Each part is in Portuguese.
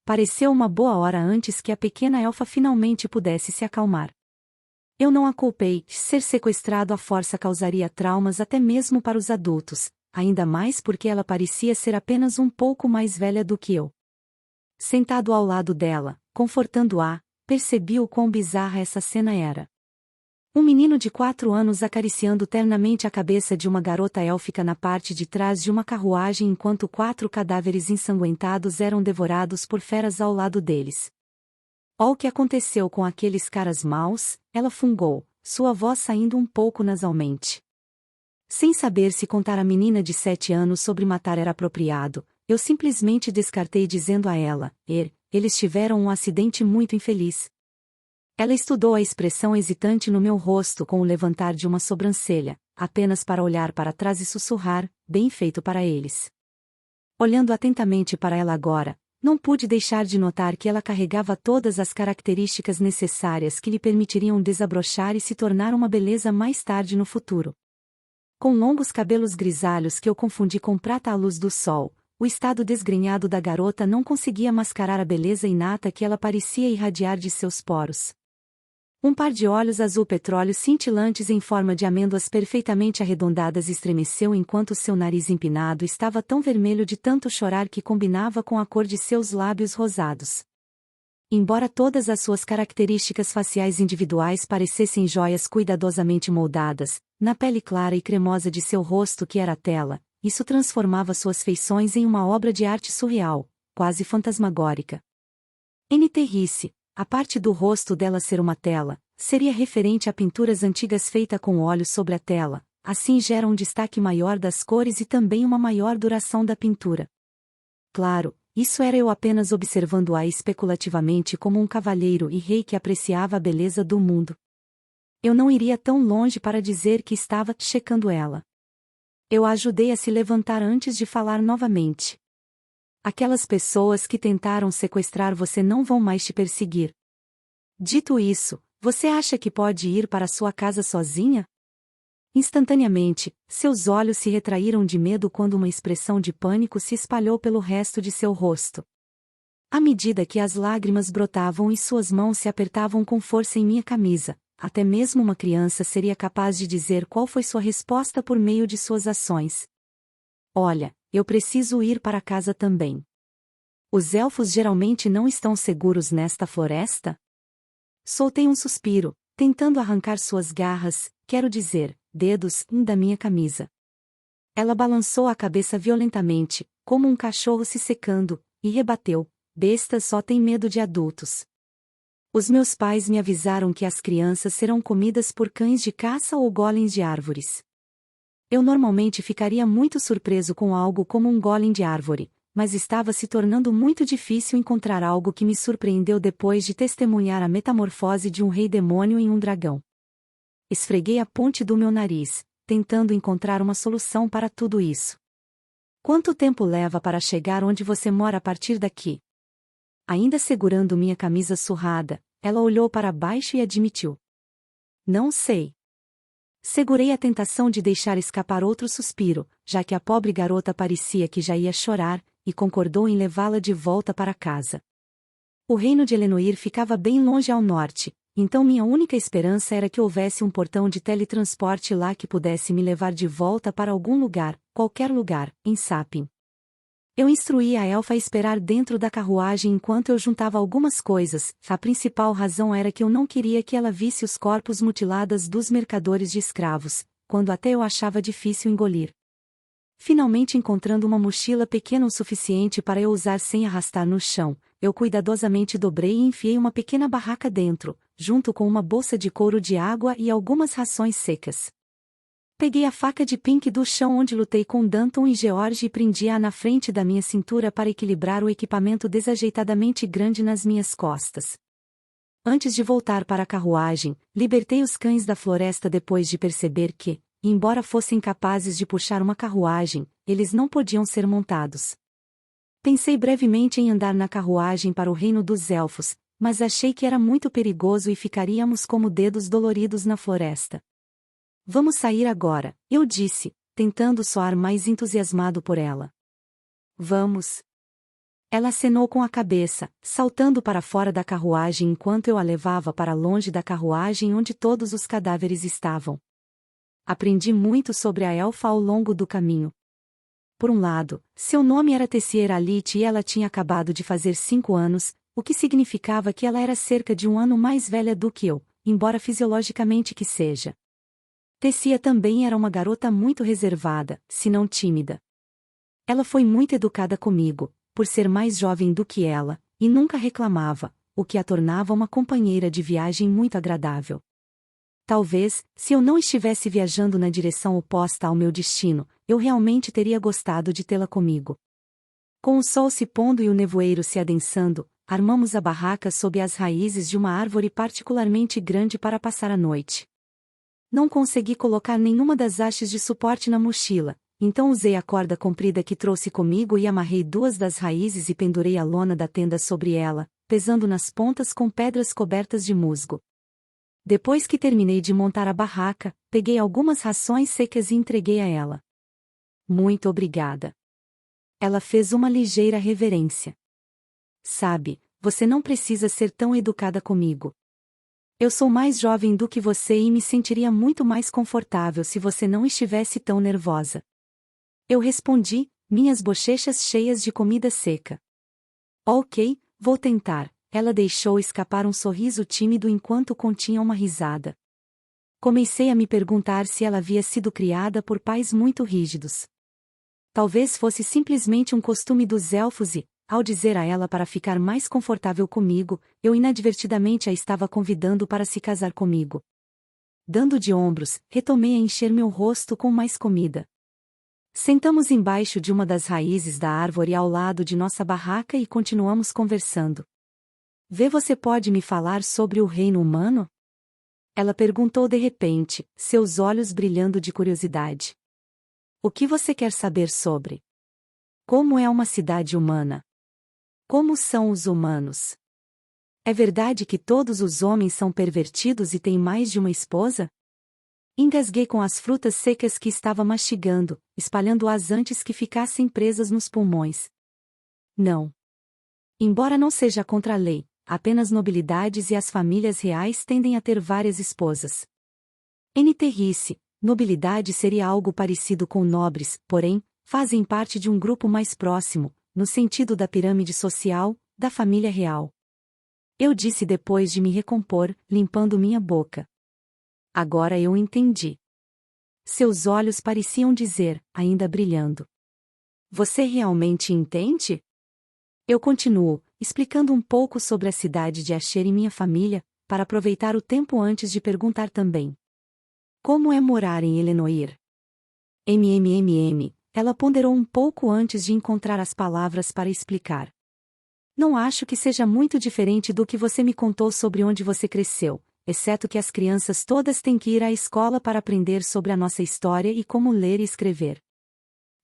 pareceu uma boa hora antes que a pequena elfa finalmente pudesse se acalmar. Eu não a culpei, ser sequestrado à força causaria traumas até mesmo para os adultos, ainda mais porque ela parecia ser apenas um pouco mais velha do que eu. Sentado ao lado dela, confortando-a, percebi o quão bizarra essa cena era. Um menino de 4 anos acariciando ternamente a cabeça de uma garota élfica na parte de trás de uma carruagem enquanto 4 cadáveres ensanguentados eram devorados por feras ao lado deles. Ó o que aconteceu com aqueles caras maus, ela fungou, sua voz saindo um pouco nasalmente. Sem saber se contar à menina de 7 anos sobre matar era apropriado, eu simplesmente descartei dizendo a ela, eles tiveram um acidente muito infeliz. Ela estudou a expressão hesitante no meu rosto com o levantar de uma sobrancelha, apenas para olhar para trás e sussurrar, bem feito para eles. Olhando atentamente para ela agora, não pude deixar de notar que ela carregava todas as características necessárias que lhe permitiriam desabrochar e se tornar uma beleza mais tarde no futuro. Com longos cabelos grisalhos que eu confundi com prata à luz do sol, o estado desgrenhado da garota não conseguia mascarar a beleza inata que ela parecia irradiar de seus poros. Um par de olhos azul petróleo cintilantes em forma de amêndoas perfeitamente arredondadas estremeceu enquanto seu nariz empinado estava tão vermelho de tanto chorar que combinava com a cor de seus lábios rosados. Embora todas as suas características faciais individuais parecessem joias cuidadosamente moldadas, na pele clara e cremosa de seu rosto que era tela, isso transformava suas feições em uma obra de arte surreal, quase fantasmagórica. N.T. Risse, a parte do rosto dela ser uma tela, seria referente a pinturas antigas feitas com óleo sobre a tela, assim gera um destaque maior das cores e também uma maior duração da pintura. Claro, isso era eu apenas observando-a especulativamente como um cavalheiro e rei que apreciava a beleza do mundo. Eu não iria tão longe para dizer que estava checando ela. Eu a ajudei a se levantar antes de falar novamente. Aquelas pessoas que tentaram sequestrar você não vão mais te perseguir. Dito isso, você acha que pode ir para sua casa sozinha? Instantaneamente, seus olhos se retraíram de medo quando uma expressão de pânico se espalhou pelo resto de seu rosto. À medida que as lágrimas brotavam e suas mãos se apertavam com força em minha camisa, até mesmo uma criança seria capaz de dizer qual foi sua resposta por meio de suas ações. Olha, eu preciso ir para casa também. Os elfos geralmente não estão seguros nesta floresta? Soltei um suspiro, tentando arrancar suas garras, quero dizer, dedos, da minha camisa. Ela balançou a cabeça violentamente, como um cachorro se secando, e rebateu, bestas só têm medo de adultos. Os meus pais me avisaram que as crianças serão comidas por cães de caça ou golems de árvores. Eu normalmente ficaria muito surpreso com algo como um golem de árvore, mas estava se tornando muito difícil encontrar algo que me surpreendeu depois de testemunhar a metamorfose de um rei demônio em um dragão. Esfreguei a ponte do meu nariz, tentando encontrar uma solução para tudo isso. Quanto tempo leva para chegar onde você mora a partir daqui? Ainda segurando minha camisa surrada, ela olhou para baixo e admitiu. Não sei. Segurei a tentação de deixar escapar outro suspiro, já que a pobre garota parecia que já ia chorar, e concordou em levá-la de volta para casa. O reino de Elenoir ficava bem longe ao norte, então minha única esperança era que houvesse um portão de teletransporte lá que pudesse me levar de volta para algum lugar, qualquer lugar, em Sapin. Eu instruí a elfa a esperar dentro da carruagem enquanto eu juntava algumas coisas. A principal razão era que eu não queria que ela visse os corpos mutilados dos mercadores de escravos, quando até eu achava difícil engolir. Finalmente encontrando uma mochila pequena o suficiente para eu usar sem arrastar no chão, eu cuidadosamente dobrei e enfiei uma pequena barraca dentro, junto com uma bolsa de couro de água e algumas rações secas. Peguei a faca de Pink do chão onde lutei com Danton e George e prendi-a na frente da minha cintura para equilibrar o equipamento desajeitadamente grande nas minhas costas. Antes de voltar para a carruagem, libertei os cães da floresta depois de perceber que, embora fossem capazes de puxar uma carruagem, eles não podiam ser montados. Pensei brevemente em andar na carruagem para o reino dos elfos, mas achei que era muito perigoso e ficaríamos como dedos doloridos na floresta. Vamos sair agora, eu disse, tentando soar mais entusiasmado por ela. Vamos. Ela acenou com a cabeça, saltando para fora da carruagem enquanto eu a levava para longe da carruagem onde todos os cadáveres estavam. Aprendi muito sobre a elfa ao longo do caminho. Por um lado, seu nome era Tessier Alit e ela tinha acabado de fazer 5 anos, o que significava que ela era cerca de 1 ano mais velha do que eu, embora fisiologicamente que seja. Tessia também era uma garota muito reservada, se não tímida. Ela foi muito educada comigo, por ser mais jovem do que ela, e nunca reclamava, o que a tornava uma companheira de viagem muito agradável. Talvez, se eu não estivesse viajando na direção oposta ao meu destino, eu realmente teria gostado de tê-la comigo. Com o sol se pondo e o nevoeiro se adensando, armamos a barraca sob as raízes de uma árvore particularmente grande para passar a noite. Não consegui colocar nenhuma das hastes de suporte na mochila, então usei a corda comprida que trouxe comigo e amarrei 2 das raízes e pendurei a lona da tenda sobre ela, pesando nas pontas com pedras cobertas de musgo. Depois que terminei de montar a barraca, peguei algumas rações secas e entreguei a ela. Muito obrigada. Ela fez uma ligeira reverência. Sabe, você não precisa ser tão educada comigo. Eu sou mais jovem do que você e me sentiria muito mais confortável se você não estivesse tão nervosa. Eu respondi, minhas bochechas cheias de comida seca. Ok, vou tentar. Ela deixou escapar um sorriso tímido enquanto continha uma risada. Comecei a me perguntar se ela havia sido criada por pais muito rígidos. Talvez fosse simplesmente um costume dos elfos e, ao dizer a ela para ficar mais confortável comigo, eu inadvertidamente a estava convidando para se casar comigo. Dando de ombros, retomei a encher meu rosto com mais comida. Sentamos embaixo de uma das raízes da árvore ao lado de nossa barraca e continuamos conversando. Você pode me falar sobre o reino humano? Ela perguntou de repente, seus olhos brilhando de curiosidade. O que você quer saber sobre? Como é uma cidade humana? Como são os humanos? É verdade que todos os homens são pervertidos e têm mais de uma esposa? Engasguei com as frutas secas que estava mastigando, espalhando-as antes que ficassem presas nos pulmões. Não. Embora não seja contra a lei, apenas nobilidades e as famílias reais tendem a ter várias esposas. NT risse, nobilidade seria algo parecido com nobres, porém, fazem parte de um grupo mais próximo, no sentido da pirâmide social, da família real. Eu disse depois de me recompor, limpando minha boca. Agora eu entendi. Seus olhos pareciam dizer, ainda brilhando. Você realmente entende? Eu continuo, explicando um pouco sobre a cidade de Asher e minha família, para aproveitar o tempo antes de perguntar também. Como é morar em Elenoir? Ela ponderou um pouco antes de encontrar as palavras para explicar. Não acho que seja muito diferente do que você me contou sobre onde você cresceu, exceto que as crianças todas têm que ir à escola para aprender sobre a nossa história e como ler e escrever.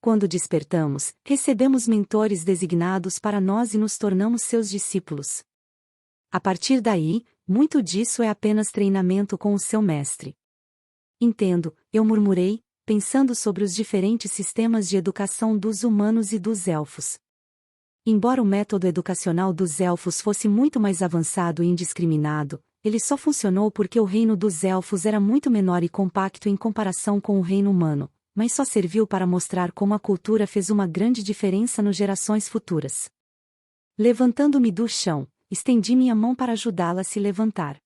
Quando despertamos, recebemos mentores designados para nós e nos tornamos seus discípulos. A partir daí, muito disso é apenas treinamento com o seu mestre. Entendo, eu murmurei, pensando sobre os diferentes sistemas de educação dos humanos e dos elfos. Embora o método educacional dos elfos fosse muito mais avançado e indiscriminado, ele só funcionou porque o reino dos elfos era muito menor e compacto em comparação com o reino humano, mas só serviu para mostrar como a cultura fez uma grande diferença nas gerações futuras. Levantando-me do chão, estendi minha mão para ajudá-la a se levantar.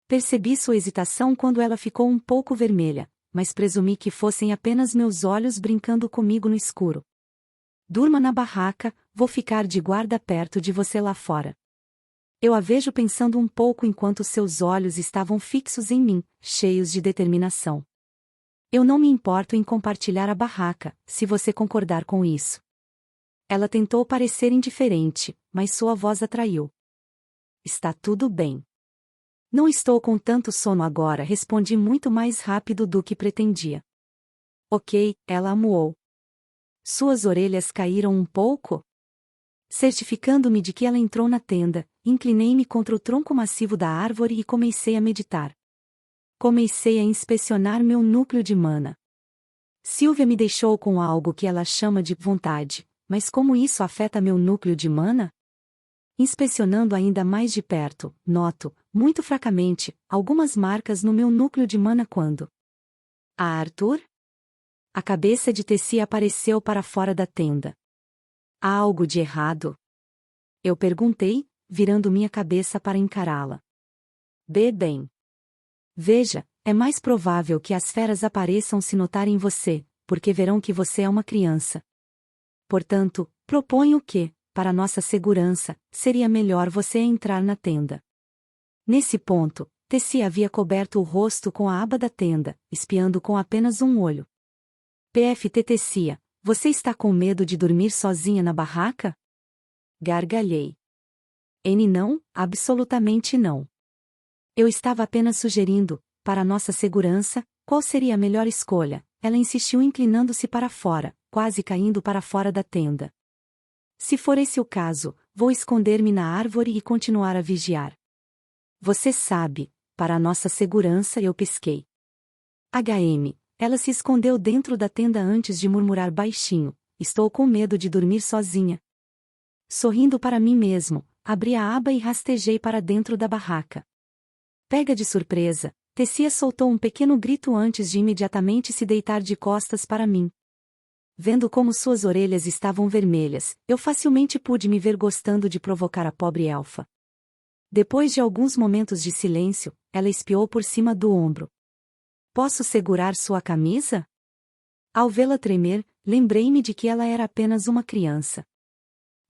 Percebi sua hesitação quando ela ficou um pouco vermelha, mas presumi que fossem apenas meus olhos brincando comigo no escuro. Durma na barraca, vou ficar de guarda perto de você lá fora. Eu a vejo pensando um pouco enquanto seus olhos estavam fixos em mim, cheios de determinação. Eu não me importo em compartilhar a barraca, se você concordar com isso. Ela tentou parecer indiferente, mas sua voz atraiu. Está tudo bem. Não estou com tanto sono agora, respondi muito mais rápido do que pretendia. Ok, ela amuou. Suas orelhas caíram um pouco? Certificando-me de que ela entrou na tenda, inclinei-me contra o tronco massivo da árvore e comecei a meditar. Comecei a inspecionar meu núcleo de mana. Sylvia me deixou com algo que ela chama de vontade, mas como isso afeta meu núcleo de mana? Inspecionando ainda mais de perto, noto, muito fracamente, algumas marcas no meu núcleo de mana quando. Ah, Arthur? A cabeça de Tessia apareceu para fora da tenda. Há algo de errado? Eu perguntei, virando minha cabeça para encará-la. Bem. Veja, é mais provável que as feras apareçam se notarem você, porque verão que você é uma criança. Portanto, proponho que, para nossa segurança, seria melhor você entrar na tenda. Nesse ponto, Tessia havia coberto o rosto com a aba da tenda, espiando com apenas um olho. PFT Tessia, você está com medo de dormir sozinha na barraca? Gargalhei. N não, absolutamente não. Eu estava apenas sugerindo, para nossa segurança, qual seria a melhor escolha. Ela insistiu inclinando-se para fora, quase caindo para fora da tenda. Se for esse o caso, vou esconder-me na árvore e continuar a vigiar. Você sabe, para nossa segurança eu pesquei. Ela se escondeu dentro da tenda antes de murmurar baixinho, estou com medo de dormir sozinha. Sorrindo para mim mesmo, abri a aba e rastejei para dentro da barraca. Pega de surpresa, Tessia soltou um pequeno grito antes de imediatamente se deitar de costas para mim. Vendo como suas orelhas estavam vermelhas, eu facilmente pude me ver gostando de provocar a pobre elfa. Depois de alguns momentos de silêncio, ela espiou por cima do ombro. Posso segurar sua camisa? Ao vê-la tremer, lembrei-me de que ela era apenas uma criança.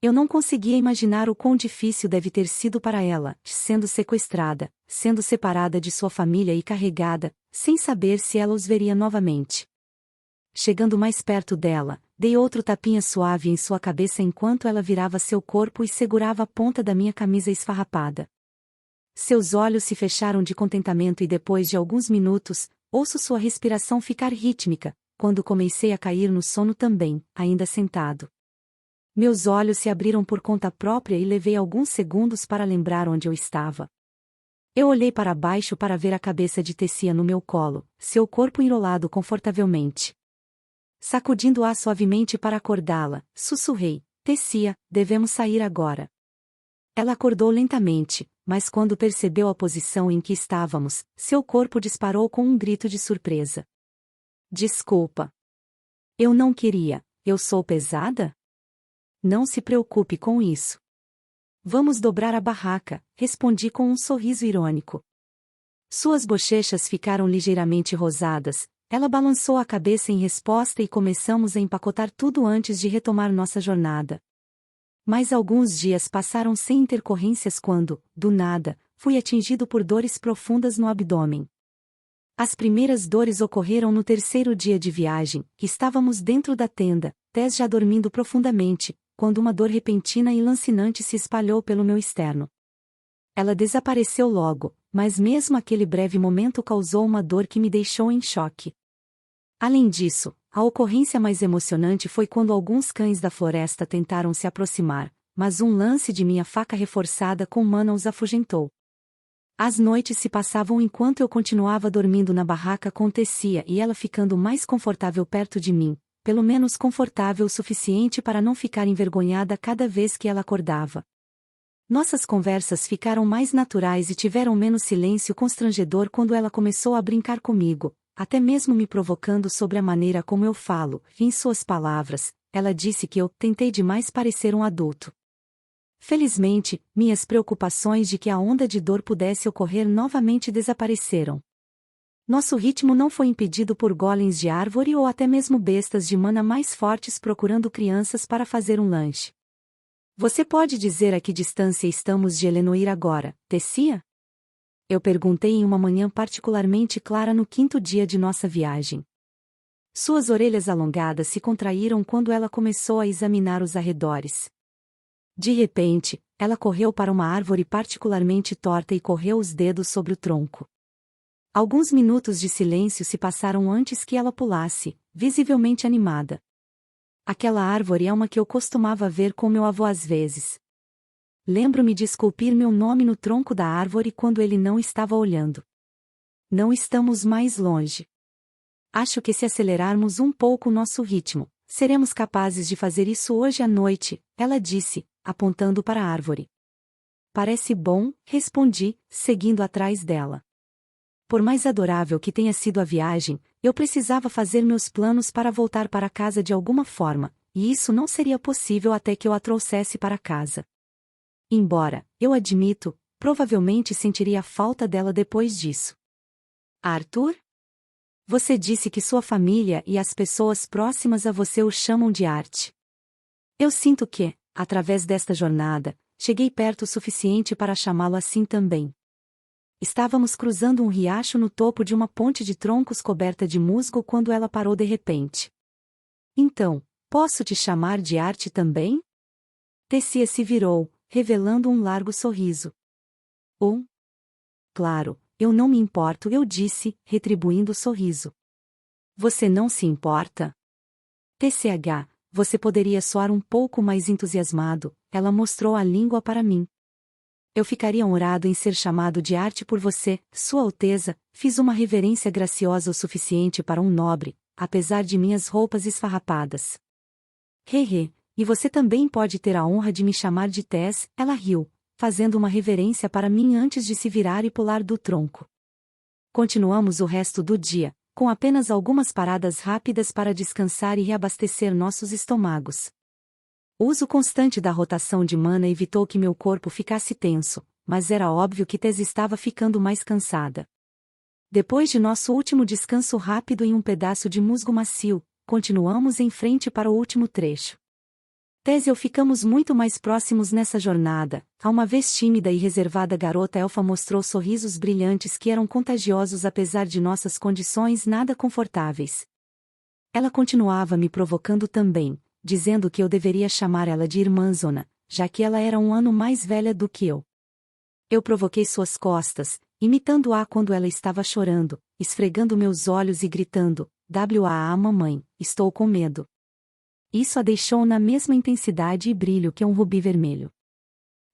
Eu não conseguia imaginar o quão difícil deve ter sido para ela, sendo sequestrada, sendo separada de sua família e carregada, sem saber se ela os veria novamente. Chegando mais perto dela, dei outro tapinha suave em sua cabeça enquanto ela virava seu corpo e segurava a ponta da minha camisa esfarrapada. Seus olhos se fecharam de contentamento e depois de alguns minutos, ouço sua respiração ficar rítmica, quando comecei a cair no sono também, ainda sentado. Meus olhos se abriram por conta própria e levei alguns segundos para lembrar onde eu estava. Eu olhei para baixo para ver a cabeça de Tessia no meu colo, seu corpo enrolado confortavelmente. Sacudindo-a suavemente para acordá-la, sussurrei, Tessia, devemos sair agora. Ela acordou lentamente, mas quando percebeu a posição em que estávamos, seu corpo disparou com um grito de surpresa. Desculpa. Eu não queria, eu sou pesada? Não se preocupe com isso. Vamos dobrar a barraca, respondi com um sorriso irônico. Suas bochechas ficaram ligeiramente rosadas, ela balançou a cabeça em resposta e começamos a empacotar tudo antes de retomar nossa jornada. Mas alguns dias passaram sem intercorrências quando, do nada, fui atingido por dores profundas no abdômen. As primeiras dores ocorreram no terceiro dia de viagem, que estávamos dentro da tenda, Tess já dormindo profundamente, quando uma dor repentina e lancinante se espalhou pelo meu externo. Ela desapareceu logo, mas mesmo aquele breve momento causou uma dor que me deixou em choque. Além disso, a ocorrência mais emocionante foi quando alguns cães da floresta tentaram se aproximar, mas um lance de minha faca reforçada com mana os afugentou. As noites se passavam enquanto eu continuava dormindo na barraca com Tessia e ela ficando mais confortável perto de mim, pelo menos confortável o suficiente para não ficar envergonhada cada vez que ela acordava. Nossas conversas ficaram mais naturais e tiveram menos silêncio constrangedor quando ela começou a brincar comigo, até mesmo me provocando sobre a maneira como eu falo. Em suas palavras, ela disse que eu tentei demais parecer um adulto. Felizmente, minhas preocupações de que a onda de dor pudesse ocorrer novamente desapareceram. Nosso ritmo não foi impedido por golems de árvore ou até mesmo bestas de mana mais fortes procurando crianças para fazer um lanche. Você pode dizer a que distância estamos de Elenoir agora, Tessia? Eu perguntei em uma manhã particularmente clara no quinto dia de nossa viagem. Suas orelhas alongadas se contraíram quando ela começou a examinar os arredores. De repente, ela correu para uma árvore particularmente torta e correu os dedos sobre o tronco. Alguns minutos de silêncio se passaram antes que ela pulasse, visivelmente animada. Aquela árvore é uma que eu costumava ver com meu avô às vezes. Lembro-me de esculpir meu nome no tronco da árvore quando ele não estava olhando. Não estamos mais longe. Acho que se acelerarmos um pouco o nosso ritmo, Seremos capazes de fazer isso hoje à noite, ela disse, apontando para a árvore. Parece bom, respondi, seguindo atrás dela. Por mais adorável que tenha sido a viagem, eu precisava fazer meus planos para voltar para casa de alguma forma, e isso não seria possível até que eu a trouxesse para casa. Embora, eu admito, provavelmente sentiria a falta dela depois disso. Arthur? Você disse que sua família e as pessoas próximas a você o chamam de Art. Eu sinto que, através desta jornada, cheguei perto o suficiente para chamá-lo assim também. Estávamos cruzando um riacho no topo de uma ponte de troncos coberta de musgo quando ela parou de repente. Então, posso te chamar de Art também? Tessia se virou, revelando um largo sorriso. Claro, eu não me importo, eu disse, retribuindo o sorriso. Você não se importa? TCH, você poderia soar um pouco mais entusiasmado, ela mostrou a língua para mim. Eu ficaria honrado em ser chamado de Arte por você, Sua Alteza, fiz uma reverência graciosa o suficiente para um nobre, apesar de minhas roupas esfarrapadas. Hehe, e você também pode ter a honra de me chamar de Tess, ela riu, fazendo uma reverência para mim antes de se virar e pular do tronco. Continuamos o resto do dia, com apenas algumas paradas rápidas para descansar e reabastecer nossos estômagos. O uso constante da rotação de mana evitou que meu corpo ficasse tenso, mas era óbvio que Tess estava ficando mais cansada. Depois de nosso último descanso rápido em um pedaço de musgo macio, continuamos em frente para o último trecho. Tess e eu ficamos muito mais próximos nessa jornada. A uma vez tímida e reservada garota elfa mostrou sorrisos brilhantes que eram contagiosos apesar de nossas condições nada confortáveis. Ela continuava me provocando também, dizendo que eu deveria chamar ela de irmãzona, já que ela era um ano mais velha do que eu. Eu provoquei suas costas, imitando-a quando ela estava chorando, esfregando meus olhos e gritando, "Waa, mamãe, estou com medo." Isso a deixou na mesma intensidade e brilho que um rubi vermelho.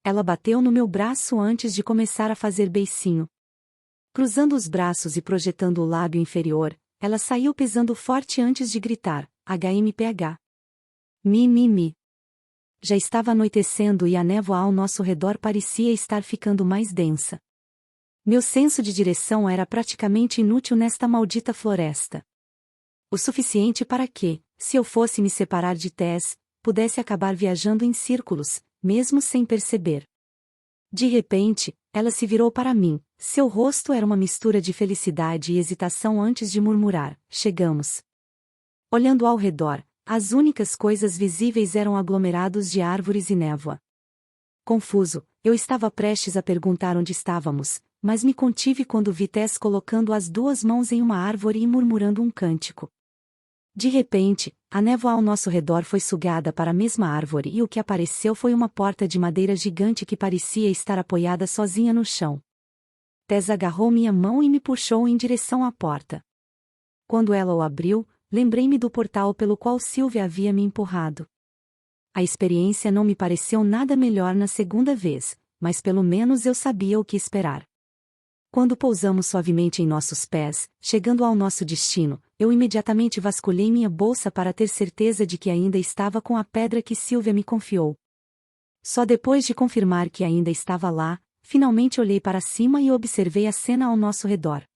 Ela bateu no meu braço antes de começar a fazer beicinho. Cruzando os braços e projetando o lábio inferior, ela saiu pisando forte antes de gritar, "HMPH." Mi. Já estava anoitecendo e a névoa ao nosso redor parecia estar ficando mais densa. Meu senso de direção era praticamente inútil nesta maldita floresta. O suficiente para que, se eu fosse me separar de Tess, pudesse acabar viajando em círculos, mesmo sem perceber. De repente, ela se virou para mim, seu rosto era uma mistura de felicidade e hesitação antes de murmurar, "Chegamos." Olhando ao redor, as únicas coisas visíveis eram aglomerados de árvores e névoa. Confuso, eu estava prestes a perguntar onde estávamos, mas me contive quando vi Tess colocando as duas mãos em uma árvore e murmurando um cântico. De repente, a névoa ao nosso redor foi sugada para a mesma árvore e o que apareceu foi uma porta de madeira gigante que parecia estar apoiada sozinha no chão. Tess agarrou minha mão e me puxou em direção à porta. Quando ela o abriu, lembrei-me do portal pelo qual Sylvia havia me empurrado. A experiência não me pareceu nada melhor na segunda vez, mas pelo menos eu sabia o que esperar. Quando pousamos suavemente em nossos pés, chegando ao nosso destino, eu imediatamente vasculhei minha bolsa para ter certeza de que ainda estava com a pedra que Sylvia me confiou. Só depois de confirmar que ainda estava lá, finalmente olhei para cima e observei a cena ao nosso redor.